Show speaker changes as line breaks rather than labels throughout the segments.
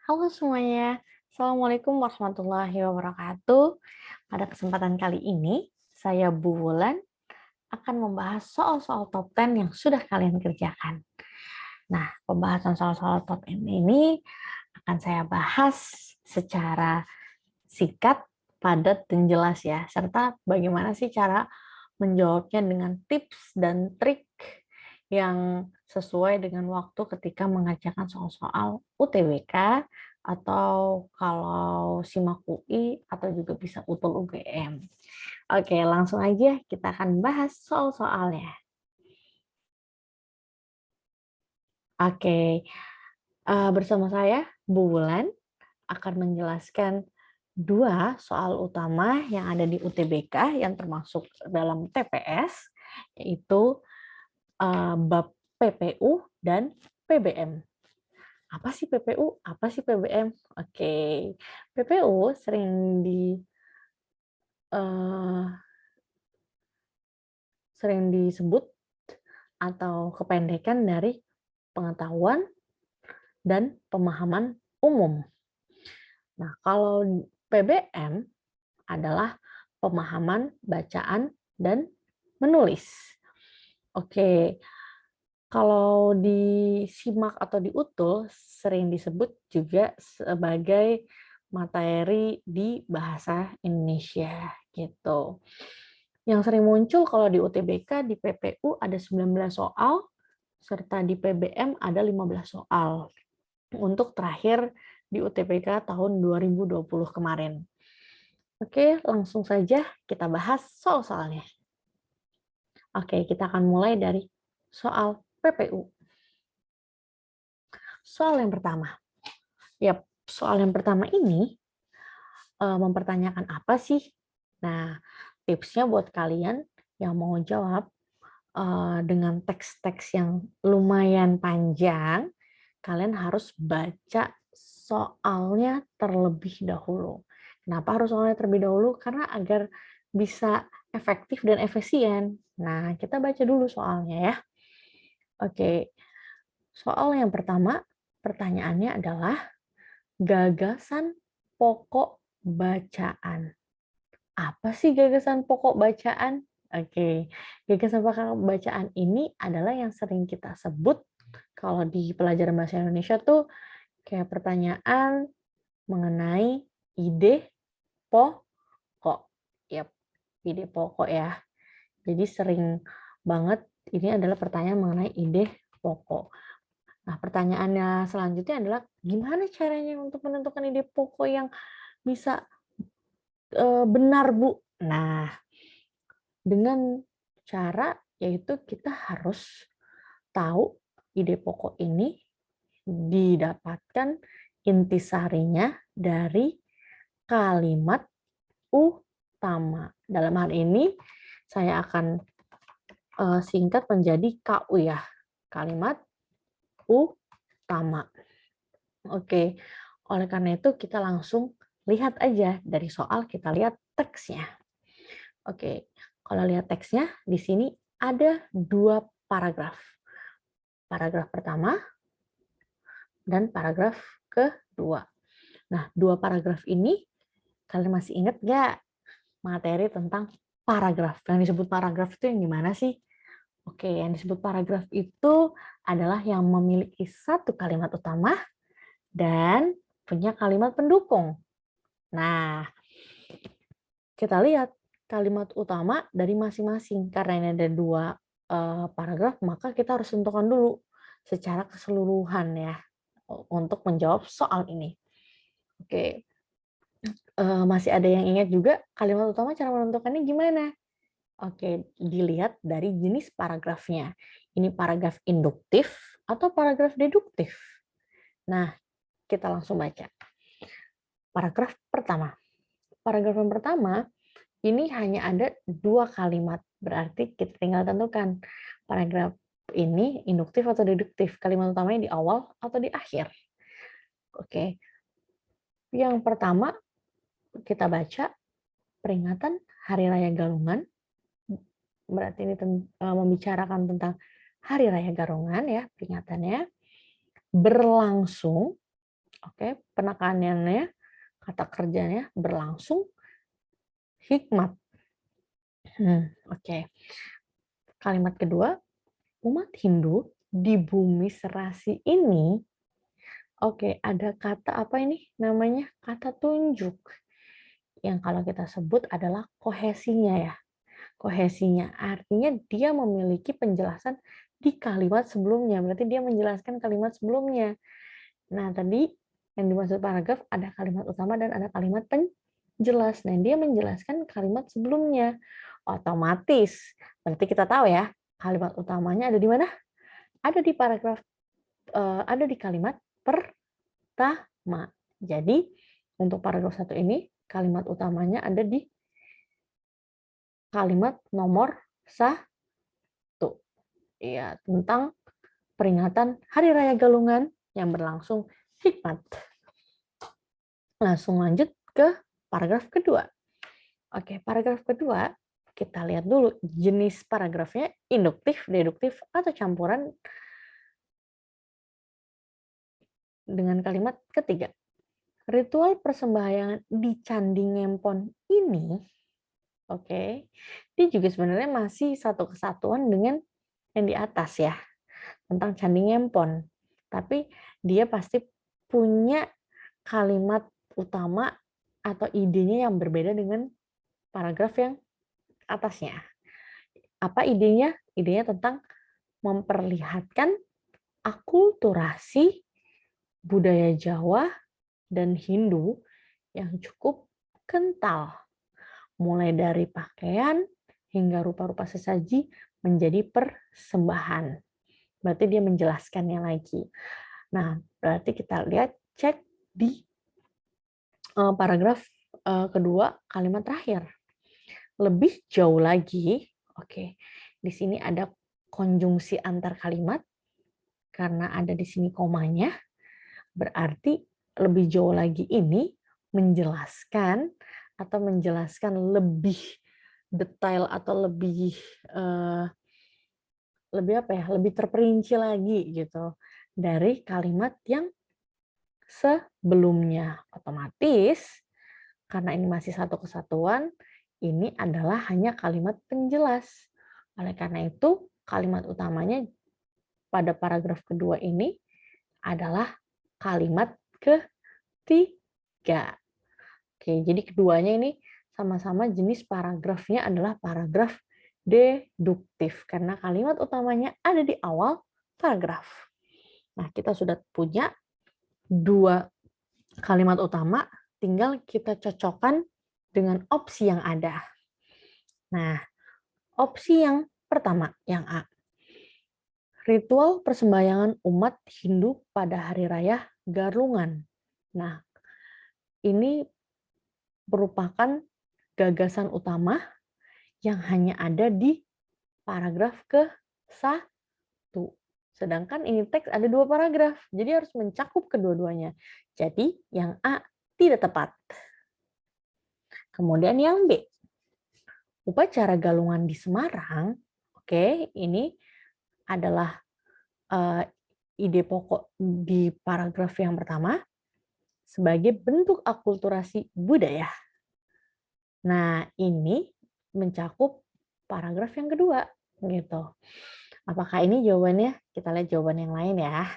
Halo semuanya, Assalamualaikum warahmatullahi wabarakatuh. Pada kesempatan kali ini, saya Bu Wulan akan membahas soal-soal top 10 yang sudah kalian kerjakan. Nah, pembahasan soal-soal top 10 ini akan saya bahas secara singkat, padat, dan jelas ya, serta bagaimana sih cara menjawabnya dengan tips dan trik yang sesuai dengan waktu ketika mengerjakan soal-soal UTBK atau kalau SIMAK UI atau juga bisa UTUL UGM. Oke, langsung aja kita akan bahas soal-soalnya. Oke, bersama saya Bu Wulan akan menjelaskan dua soal utama yang ada di UTBK yang termasuk dalam TPS, yaitu bab PPU dan PBM. Apa sih PPU? Apa sih PBM? Oke, PPU eh, sering disebut atau kependekan dari pengetahuan dan pemahaman umum. Nah, kalau PBM adalah pemahaman, bacaan, dan menulis. Oke, kalau di SIMAK atau di UTUL sering disebut juga sebagai materi di bahasa Indonesia gitu. Yang sering muncul kalau di UTBK, di PPU ada 19 soal, serta di PBM ada 15 soal. Untuk terakhir di UTBK tahun 2020 kemarin. Oke, langsung saja kita bahas soal-soalnya. Oke, kita akan mulai dari soal PPU. Soal yang pertama. Soal yang pertama ini mempertanyakan apa sih? Nah, tipsnya buat kalian yang mau jawab dengan teks-teks yang lumayan panjang, kalian harus baca soalnya terlebih dahulu. Kenapa harus soalnya terlebih dahulu? Karena agar bisa efektif dan efisien. Nah, kita baca dulu soalnya ya. Oke, soal yang pertama, pertanyaannya adalah gagasan pokok bacaan. Apa sih gagasan pokok bacaan? Oke, gagasan pokok bacaan ini adalah yang sering kita sebut kalau di pelajaran bahasa Indonesia tuh kayak pertanyaan mengenai ide pokok. Yap, ide pokok ya. Jadi sering banget ini adalah pertanyaan mengenai ide pokok. Nah, pertanyaannya selanjutnya adalah gimana caranya untuk menentukan ide pokok yang bisa benar, Bu? Nah, dengan cara yaitu kita harus tahu ide pokok ini didapatkan intisarinya dari kalimat utama. Dalam hal ini saya akan singkat menjadi KU ya. Kalimat utama. Oke, oleh karena itu kita langsung lihat aja dari soal, kita lihat teksnya. Oke, kalau lihat teksnya di sini ada dua paragraf. Paragraf pertama dan paragraf kedua. Nah, dua paragraf ini kalian masih ingat nggak materi tentang paragraf? Yang disebut paragraf itu yang gimana sih? Oke, yang disebut paragraf itu adalah yang memiliki satu kalimat utama dan punya kalimat pendukung. Nah, kita lihat kalimat utama dari masing-masing. Karena ini ada dua paragraf, maka kita harus tentukan dulu secara keseluruhan ya untuk menjawab soal ini. Oke, masih ada yang ingat juga kalimat utama cara menentukannya gimana? Oke, dilihat dari jenis paragrafnya. Ini paragraf induktif atau paragraf deduktif. Nah, kita langsung baca. Paragraf pertama. Paragraf yang pertama, ini hanya ada dua kalimat. Berarti kita tinggal tentukan paragraf ini induktif atau deduktif. Kalimat utamanya di awal atau di akhir. Oke. Yang pertama, kita baca peringatan Hari Raya Galungan. Berarti ini membicarakan tentang Hari Raya Galungan ya, peringatannya. Berlangsung. Oke, penekanannya, kata kerjanya berlangsung hikmat. Oke. Kalimat kedua, umat Hindu di bumi serasi ini, oke, ada kata apa ini namanya? Kata tunjuk. Yang kalau kita sebut adalah kohesinya ya. Kohesinya artinya dia memiliki penjelasan di kalimat sebelumnya. Berarti dia menjelaskan kalimat sebelumnya. Nah, tadi yang dimaksud paragraf ada kalimat utama dan ada kalimat penjelas. Nah, dia menjelaskan kalimat sebelumnya. Otomatis. Berarti kita tahu ya, kalimat utamanya ada di mana? Ada di paragraf, ada di kalimat pertama. Jadi, untuk paragraf 1 ini, kalimat utamanya ada di kalimat nomor 1. Ya, tentang peringatan Hari Raya Galungan yang berlangsung hikmat. Langsung lanjut ke paragraf kedua. Oke, paragraf kedua, kita lihat dulu jenis paragrafnya, induktif, deduktif, atau campuran dengan kalimat ketiga. Ritual persembahyangan di Candi Ngempon ini, oke, dia juga sebenarnya masih satu kesatuan dengan yang di atas ya, tentang Candi Ngempon. Tapi dia pasti punya kalimat utama atau idenya yang berbeda dengan paragraf yang atasnya. Apa idenya? Idenya tentang memperlihatkan akulturasi budaya Jawa dan Hindu yang cukup kental. Mulai dari pakaian hingga rupa-rupa sesaji menjadi persembahan. Berarti dia menjelaskannya lagi. Nah, berarti kita lihat, cek di paragraf kedua kalimat terakhir. Lebih jauh lagi, oke, di sini ada konjungsi antar kalimat, karena ada di sini komanya, berarti lebih jauh lagi ini menjelaskan lebih detail atau lebih lebih terperinci lagi gitu dari kalimat yang sebelumnya. Otomatis karena ini masih satu kesatuan, ini adalah hanya kalimat penjelas. Oleh karena itu, kalimat utamanya pada paragraf kedua ini adalah kalimat ketiga. Oke, jadi keduanya ini sama-sama jenis paragrafnya adalah paragraf deduktif, karena kalimat utamanya ada di awal paragraf. Nah, kita sudah punya dua kalimat utama, tinggal kita cocokkan dengan opsi yang ada. Nah, opsi yang pertama, yang A. Ritual persembahyangan umat Hindu pada Hari Raya Galungan. Nah, ini merupakan gagasan utama yang hanya ada di paragraf ke-1. Sedangkan ini teks ada 2 paragraf, jadi harus mencakup kedua-duanya. Jadi yang A tidak tepat. Kemudian yang B, upacara galungan di Semarang, oke, ini adalah ide pokok di paragraf yang pertama sebagai bentuk akulturasi budaya. Nah, ini mencakup paragraf yang kedua, gitu. Apakah ini jawabannya? Kita lihat jawaban yang lain ya.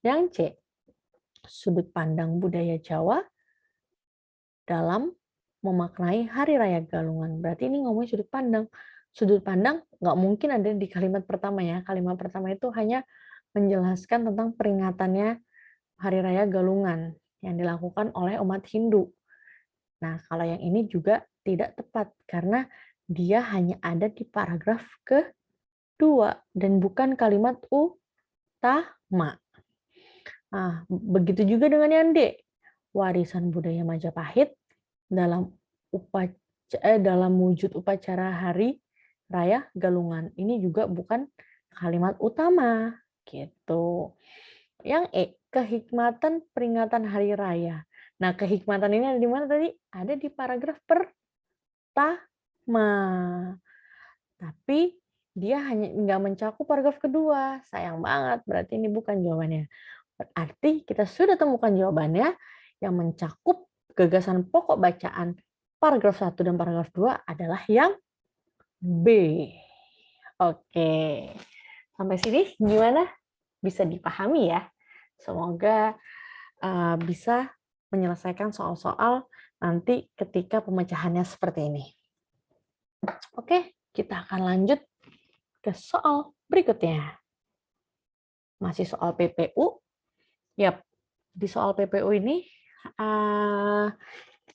Yang C, sudut pandang budaya Jawa dalam memaknai Hari Raya Galungan. Berarti ini ngomongin sudut pandang. Sudut pandang nggak mungkin ada di kalimat pertama ya. Kalimat pertama itu hanya menjelaskan tentang peringatannya Hari Raya Galungan yang dilakukan oleh umat Hindu. Nah, kalau yang ini juga tidak tepat karena dia hanya ada di paragraf kedua dan bukan kalimat utama. Nah, begitu juga dengan yang D. Warisan budaya Majapahit dalam dalam wujud upacara Hari Raya Galungan. Ini juga bukan kalimat utama, gitu. Yang E, kehikmatan peringatan Hari Raya. Nah, kehikmatan ini ada di mana tadi? Ada di paragraf pertama. Tapi dia hanya nggak mencakup paragraf kedua. Sayang banget, berarti ini bukan jawabannya. Berarti kita sudah temukan jawabannya yang mencakup gagasan pokok bacaan paragraf 1 dan paragraf 2 adalah yang B. Oke. Sampai sini gimana? Bisa dipahami ya? Semoga bisa menyelesaikan soal-soal nanti ketika pemecahannya seperti ini. Oke, kita akan lanjut ke soal berikutnya. Masih soal PPU. Yap, di soal PPU ini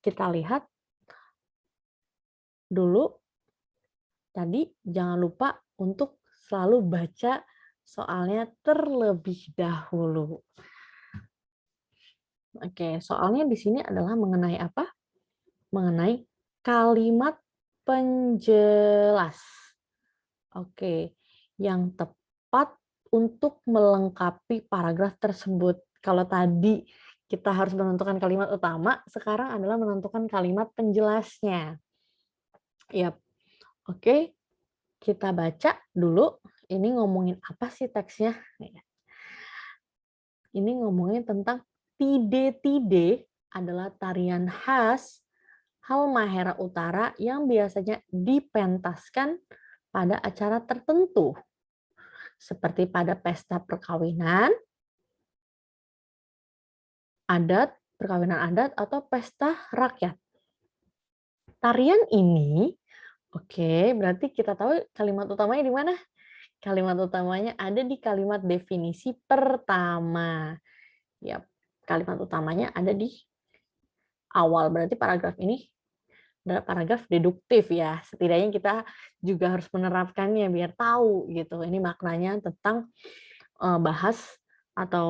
kita lihat dulu tadi jangan lupa untuk selalu baca soalnya terlebih dahulu. Oke, soalnya di sini adalah mengenai apa? Mengenai kalimat penjelas. Oke, yang tepat untuk melengkapi paragraf tersebut. Kalau tadi kita harus menentukan kalimat utama, sekarang adalah menentukan kalimat penjelasnya. Yap. Oke, kita baca dulu. Ini ngomongin apa sih teksnya? Ini ngomongin tentang tide-tide adalah tarian khas Halmahera Utara yang biasanya dipentaskan pada acara tertentu, seperti pada pesta perkawinan adat, atau pesta rakyat. Tarian ini, oke, berarti kita tahu kalimat utamanya di mana? Kalimat utamanya ada di kalimat definisi pertama. Ya, kalimat utamanya ada di awal, berarti paragraf ini adalah paragraf deduktif ya. Setidaknya kita juga harus menerapkannya biar tahu gitu. Ini maknanya tentang bahas atau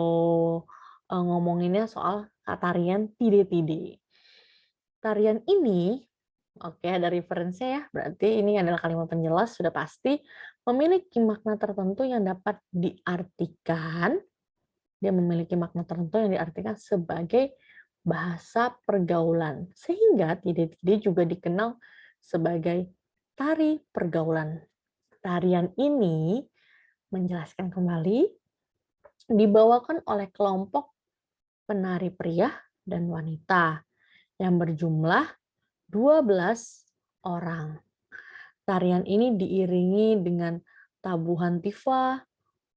ngomonginnya soal tarian tide-tide. Tarian ini, oke ada referensinya ya, berarti ini adalah kalimat penjelas sudah pasti memiliki makna tertentu yang dapat diartikan. Dia memiliki makna tertentu yang diartikan sebagai bahasa pergaulan. Sehingga tide-tide juga dikenal sebagai tari pergaulan. Tarian ini menjelaskan kembali dibawakan oleh kelompok penari pria dan wanita yang berjumlah 12 orang. Tarian ini diiringi dengan tabuhan tifa,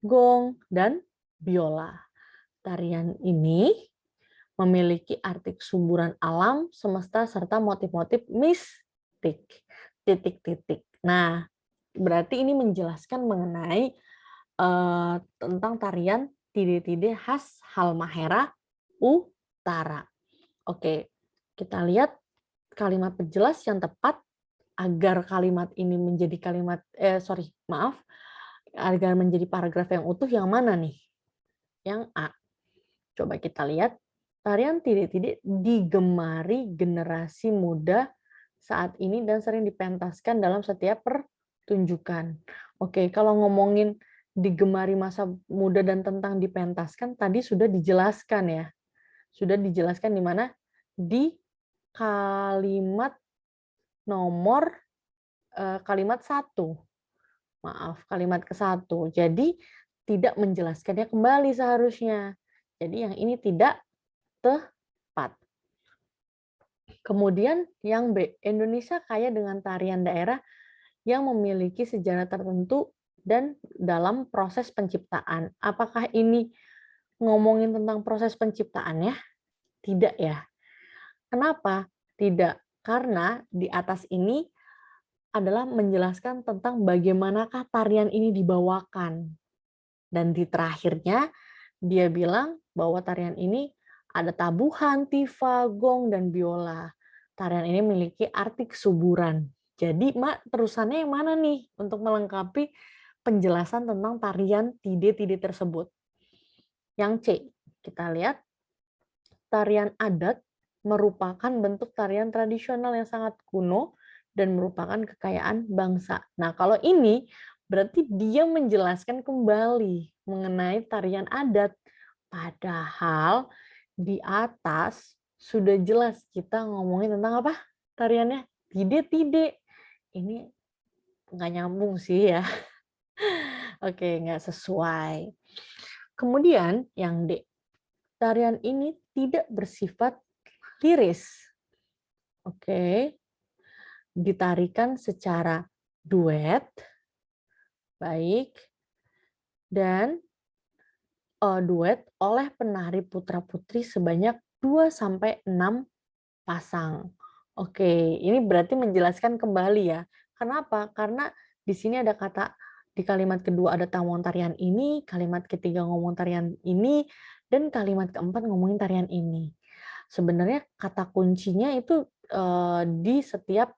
gong, dan biola. Tarian ini memiliki arti kesuburan alam, semesta, serta motif-motif mistik. Titik-titik. Nah, berarti ini menjelaskan mengenai tentang tarian tide-tide khas Halmahera Utara. Oke, kita lihat kalimat penjelas yang tepat agar kalimat ini menjadi agar menjadi paragraf yang utuh yang mana nih? Yang A. Coba kita lihat, tarian tide-tide digemari generasi muda saat ini dan sering dipentaskan dalam setiap pertunjukan. Oke, kalau ngomongin digemari masa muda dan tentang dipentaskan, tadi sudah dijelaskan ya. Sudah dijelaskan di mana? Di kalimat nomor kalimat 1. Maaf, kalimat ke-1. Jadi tidak menjelaskannya kembali seharusnya. Jadi yang ini tidak tepat. Kemudian yang B, Indonesia kaya dengan tarian daerah yang memiliki sejarah tertentu dan dalam proses penciptaan. Apakah ini ngomongin tentang proses penciptaannya? Tidak ya. Kenapa? Tidak. Karena di atas ini adalah menjelaskan tentang bagaimanakah tarian ini dibawakan. Dan di terakhirnya, dia bilang bahwa tarian ini ada tabuhan, tifa, gong, dan biola. Tarian ini memiliki arti kesuburan. Jadi, terusannya yang mana nih untuk melengkapi penjelasan tentang tarian tide-tide tersebut? Yang C, kita lihat tarian adat merupakan bentuk tarian tradisional yang sangat kuno dan merupakan kekayaan bangsa. Nah, kalau ini berarti dia menjelaskan kembali mengenai tarian adat. Padahal di atas sudah jelas kita ngomongin tentang apa tariannya? Tide-tide. Ini nggak nyambung sih ya. Oke, nggak sesuai. Kemudian yang D. tarian ini tidak bersifat liris. Oke, ditarikan secara duet, baik, dan duet oleh penari putra-putri sebanyak 2 sampai 6 pasang. Oke, ini berarti menjelaskan kembali ya. Kenapa? Karena di sini ada kata di kalimat kedua ada tamuan tarian ini, kalimat ketiga ngomong tarian ini, dan kalimat keempat ngomongin tarian ini. Sebenarnya kata kuncinya itu di setiap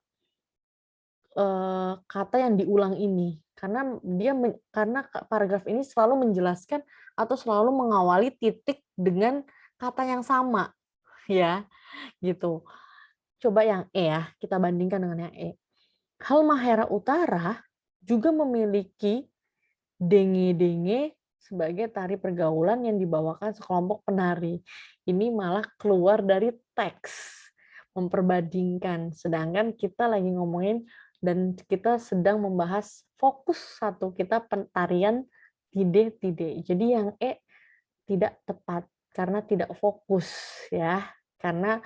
kata yang diulang ini. Karena paragraf ini selalu menjelaskan atau selalu mengawali titik dengan kata yang sama, ya, gitu. Coba yang E ya, kita bandingkan dengan yang E. Halmahera Utara juga memiliki denge-denge sebagai tari pergaulan yang dibawakan sekelompok penari. Ini malah keluar dari teks, memperbandingkan. Sedangkan kita lagi ngomongin dan kita sedang membahas fokus satu kita tarian tide-tide. Jadi yang E tidak tepat karena tidak fokus ya. Karena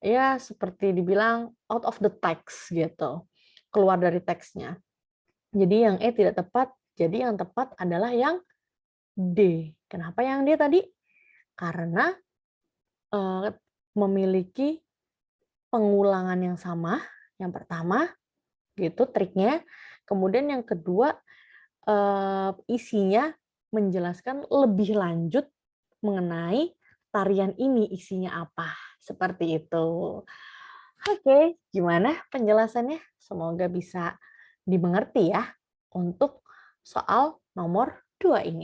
ya seperti dibilang out of the text gitu. Keluar dari teksnya. Jadi yang E tidak tepat, jadi yang tepat adalah yang D. Kenapa yang D tadi? Karena memiliki pengulangan yang sama, yang pertama, gitu triknya. Kemudian yang kedua, isinya menjelaskan lebih lanjut mengenai tarian ini isinya apa, seperti itu. Oke, gimana penjelasannya? Semoga bisa dimengerti ya untuk soal nomor 2 ini.